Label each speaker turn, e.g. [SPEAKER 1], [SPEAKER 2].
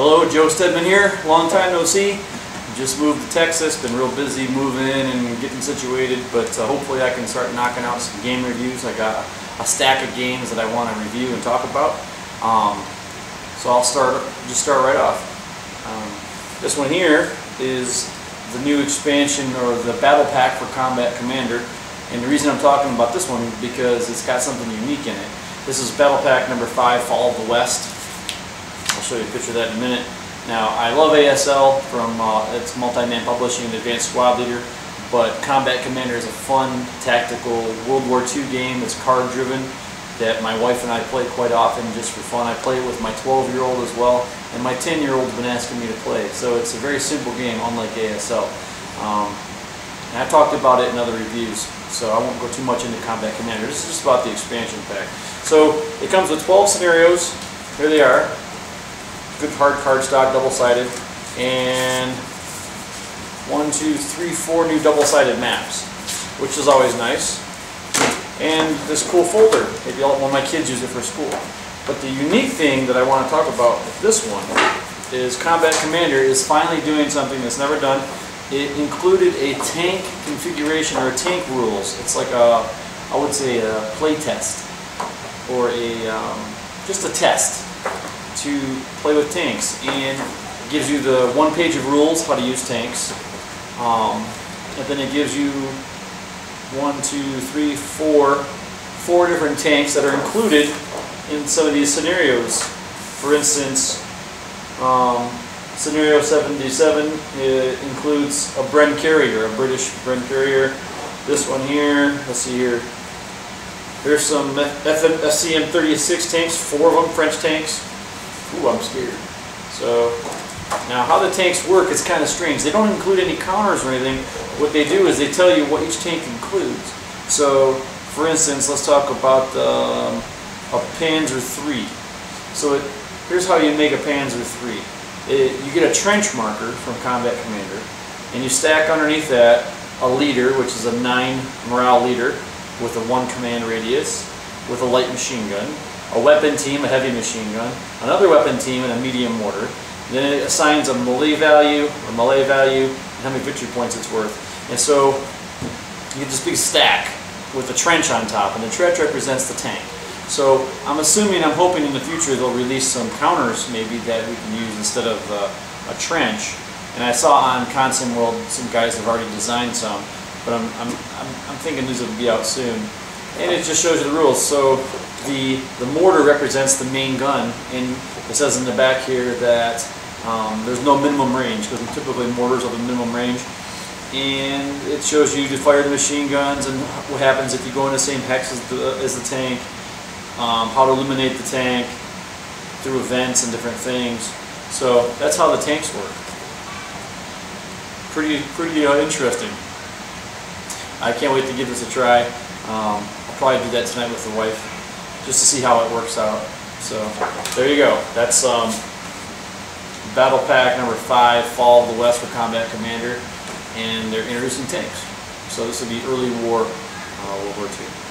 [SPEAKER 1] Hello, Joe Stedman here. Long time no see. Just moved to Texas. Been real busy moving and getting situated, but hopefully I can start knocking out some game reviews. I got a stack of games that I want to review and talk about. So I'll start right off. This one here is the new expansion, or the battle pack for Combat Commander. And the reason I'm talking about this one is because it's got something unique in it. This is battle pack number 5, Fall of the West. I'll show you a picture of that in a minute. Now, I love ASL from its multi-man publishing and Advanced Squad Leader, but Combat Commander is a fun, tactical World War II game. It's card-driven that my wife and I play quite often just for fun. I play it with my 12-year-old as well, and my 10-year-old's been asking me to play. So it's a very simple game, unlike ASL. And I've talked about it in other reviews, so I won't go too much into Combat Commander. This is just about the expansion pack. So it comes with 12 scenarios. Here they are. Good hard cardstock, double-sided, and 1, 2, 3, 4 new double-sided maps, which is always nice. And this cool folder, maybe one of my kids use it for school. But the unique thing that I want to talk about with this one is Combat Commander is finally doing something that's never done. It included a tank configuration, or tank rules. It's like a, I would say, a play test, or just a test to play with tanks, and it gives you the 1 page of rules how to use tanks, and then it gives you 1, 2, 3, 4 different tanks that are included in some of these scenarios. For instance, scenario 77 includes a Bren carrier, a British Bren carrier. This one here, let's see here. There's some FCM 36 tanks, 4 of them French tanks. Ooh, I'm scared. So, now how the tanks work is kind of strange. They don't include any counters or anything. What they do is they tell you what each tank includes. So, for instance, let's talk about a Panzer III. So, here's how you make a Panzer III. You get a trench marker from Combat Commander, and you stack underneath that a leader, which is a 9 morale leader with a 1 command radius, with a light machine gun, a weapon team, a heavy machine gun, another weapon team, and a medium mortar. Then it assigns a melee value, and how many victory points it's worth. And so you get this big stack with a trench on top, and the trench represents the tank. So I'm hoping in the future they'll release some counters maybe that we can use instead of a trench. And I saw on Consim World some guys have already designed some, but I'm thinking these will be out soon. And it just shows you the rules. So the mortar represents the main gun, and it says in the back here that there's no minimum range, because typically mortars have a minimum range. And it shows you to fire the machine guns and what happens if you go in the same hex as the tank, how to eliminate the tank through events and different things. So that's how the tanks work. Pretty interesting. I can't wait to give this a try. I'll probably do that tonight with the wife, just to see how it works out. So there you go. That's battle pack number 5, Fall of the West for Combat Commander, and they're introducing tanks. So this will be early war, World War II.